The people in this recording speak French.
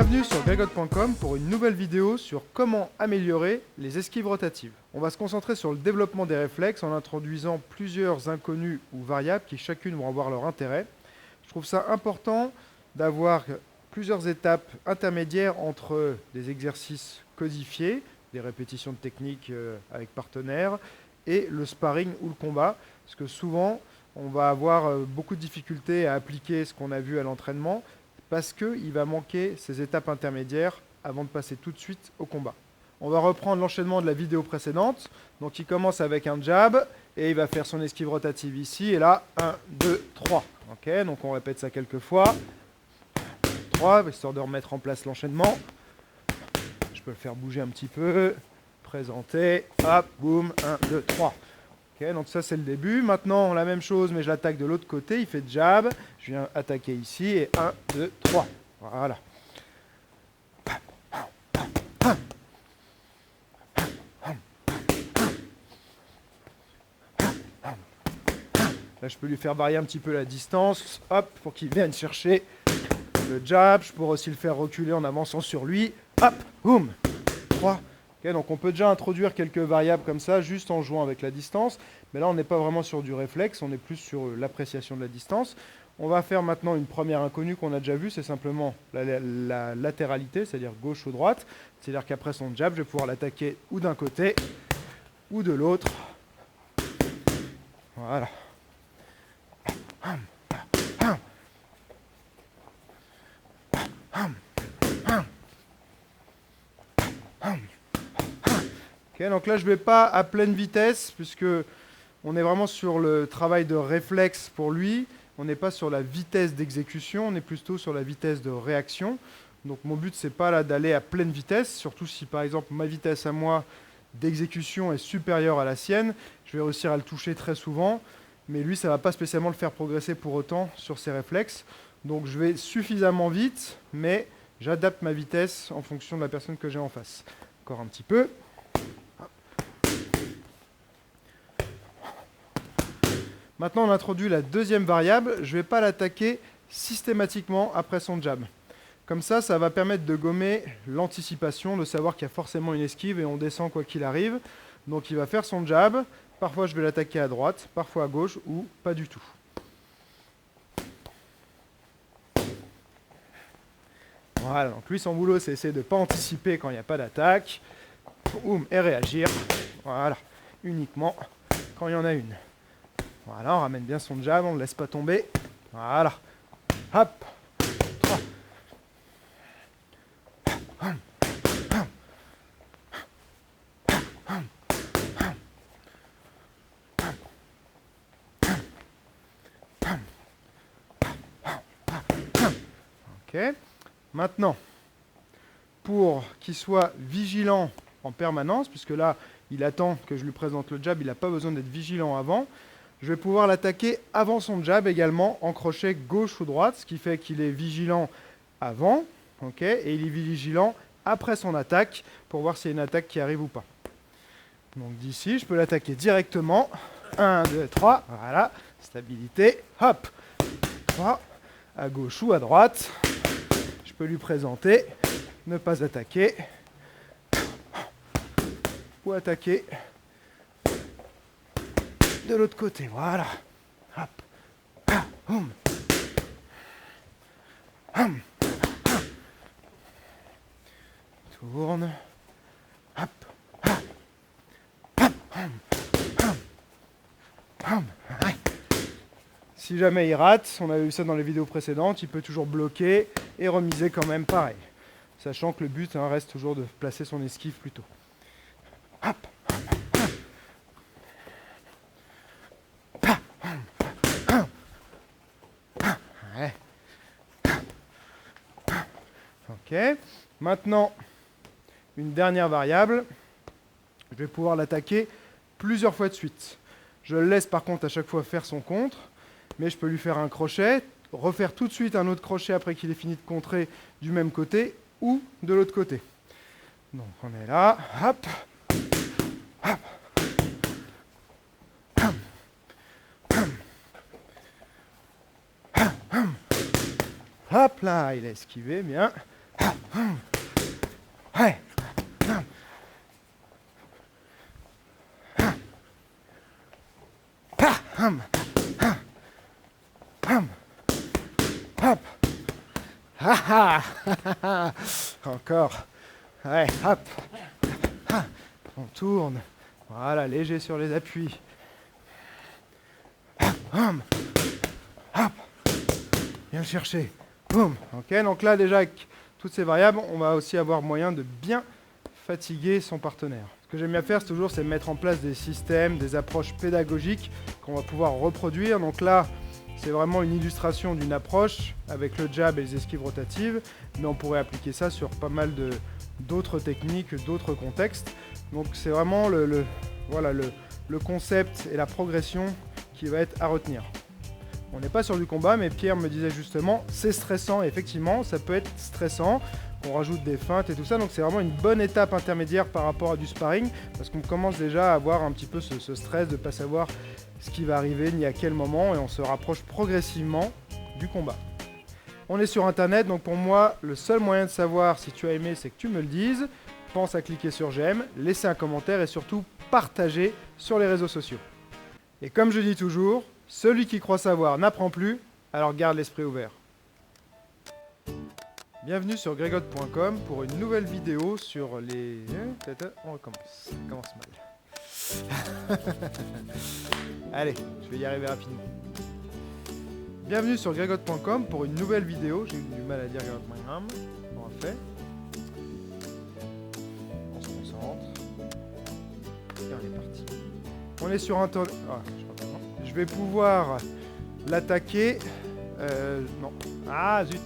Bienvenue sur Gregot.com pour une nouvelle vidéo sur comment améliorer les esquives rotatives. On va se concentrer sur le développement des réflexes en introduisant plusieurs inconnus ou variables qui chacune vont avoir leur intérêt. Je trouve ça important d'avoir plusieurs étapes intermédiaires entre des exercices codifiés, des répétitions de techniques avec partenaires, et le sparring ou le combat, parce que souvent on va avoir beaucoup de difficultés à appliquer ce qu'on a vu à l'entraînement, parce qu'il va manquer ces étapes intermédiaires avant de passer tout de suite au combat. On va reprendre l'enchaînement de la vidéo précédente. Donc il commence avec un jab, et il va faire son esquive rotative ici, et là, 1, 2, 3. Ok, donc on répète ça quelques fois. 3, histoire de remettre en place l'enchaînement. Je peux le faire bouger un petit peu. Présenter, hop, boum, 1, 2, 3. Ok, donc ça c'est le début. Maintenant la même chose, mais je l'attaque de l'autre côté. Il fait jab. Je viens attaquer ici et 1, 2, 3. Voilà. Là je peux lui faire varier un petit peu la distance. Hop, pour qu'il vienne chercher le jab. Je pourrais aussi le faire reculer en avançant sur lui. Hop, boum. 3. Okay, donc on peut déjà introduire quelques variables comme ça, juste en jouant avec la distance. Mais là, on n'est pas vraiment sur du réflexe, on est plus sur l'appréciation de la distance. On va faire maintenant une première inconnue qu'on a déjà vue, c'est simplement la latéralité, c'est-à-dire gauche ou droite. C'est-à-dire qu'après son jab, je vais pouvoir l'attaquer ou d'un côté ou de l'autre. Voilà. Okay, donc là, je ne vais pas à pleine vitesse, puisque on est vraiment sur le travail de réflexe pour lui. On n'est pas sur la vitesse d'exécution, on est plutôt sur la vitesse de réaction. Donc mon but, c'est pas là d'aller à pleine vitesse, surtout si par exemple ma vitesse à moi d'exécution est supérieure à la sienne. Je vais réussir à le toucher très souvent, mais lui, ça ne va pas spécialement le faire progresser pour autant sur ses réflexes. Donc je vais suffisamment vite, mais j'adapte ma vitesse en fonction de la personne que j'ai en face. Encore un petit peu. Maintenant, on introduit la deuxième variable. Je ne vais pas l'attaquer systématiquement après son jab. Comme ça, ça va permettre de gommer l'anticipation, de savoir qu'il y a forcément une esquive et on descend quoi qu'il arrive. Donc il va faire son jab. Parfois, je vais l'attaquer à droite, parfois à gauche ou pas du tout. Voilà, donc lui, son boulot, c'est essayer de ne pas anticiper quand il n'y a pas d'attaque. Et réagir. Voilà, uniquement quand il y en a une. Voilà, on ramène bien son jab, on ne le laisse pas tomber. Voilà. Hop. 3. Ok. Maintenant, pour qu'il soit vigilant en permanence, puisque là, il attend que je lui présente le jab, il n'a pas besoin d'être vigilant avant. Je vais pouvoir l'attaquer avant son jab également, en crochet gauche ou droite, ce qui fait qu'il est vigilant avant, okay, et il est vigilant après son attaque, pour voir s'il y a une attaque qui arrive ou pas. Donc d'ici, je peux l'attaquer directement. 1, 2, 3, voilà, stabilité, hop, 3, à gauche ou à droite. Je peux lui présenter, ne pas attaquer, ou attaquer de l'autre côté, voilà. Hop. Ah, hum. Hum. Tourne. Hop. Ah. Hop. Hum. Hum. Hum. Ouais. Si jamais il rate, on a vu ça dans les vidéos précédentes, il peut toujours bloquer et remiser quand même pareil. Sachant que le but reste toujours de placer son esquive plus tôt. Hop. Ok. Maintenant, une dernière variable. Je vais pouvoir l'attaquer plusieurs fois de suite. Je le laisse par contre à chaque fois faire son contre, mais je peux lui faire un crochet, refaire tout de suite un autre crochet après qu'il ait fini de contrer du même côté ou de l'autre côté. Donc on est là, hop, hop. Hop là, il a esquivé, bien. Ouais. Hop. Ah ah. Encore. Ouais, hop. On tourne. Voilà, léger sur les appuis. Hop. Hop. Viens le chercher. Boum. Ok, donc là déjà avec toutes ces variables, on va aussi avoir moyen de bien fatiguer son partenaire. Ce que j'aime bien faire, c'est mettre en place des systèmes, des approches pédagogiques qu'on va pouvoir reproduire. Donc là, c'est vraiment une illustration d'une approche avec le jab et les esquives rotatives, mais on pourrait appliquer ça sur pas mal d'autres techniques, d'autres contextes. Donc c'est vraiment le concept et la progression qui va être à retenir. On n'est pas sur du combat, mais Pierre me disait justement, c'est stressant, et effectivement, ça peut être stressant, on rajoute des feintes et tout ça, donc c'est vraiment une bonne étape intermédiaire par rapport à du sparring, parce qu'on commence déjà à avoir un petit peu ce stress de ne pas savoir ce qui va arriver, ni à quel moment, et on se rapproche progressivement du combat. On est sur internet, donc pour moi, le seul moyen de savoir si tu as aimé, c'est que tu me le dises. Pense à cliquer sur j'aime, laisser un commentaire et surtout partager sur les réseaux sociaux. Et comme je dis toujours, celui qui croit savoir n'apprend plus, alors garde l'esprit ouvert. Bienvenue sur gregot.com pour une nouvelle vidéo sur les... On recommence, ça commence mal. Allez, je vais y arriver rapidement. Bienvenue sur gregot.com pour une nouvelle vidéo. J'ai eu du mal à dire gregot.com. On refait. On se concentre. Et on est parti. On est sur un temps... Ah, je vais pouvoir l'attaquer. Non. Ah, zut.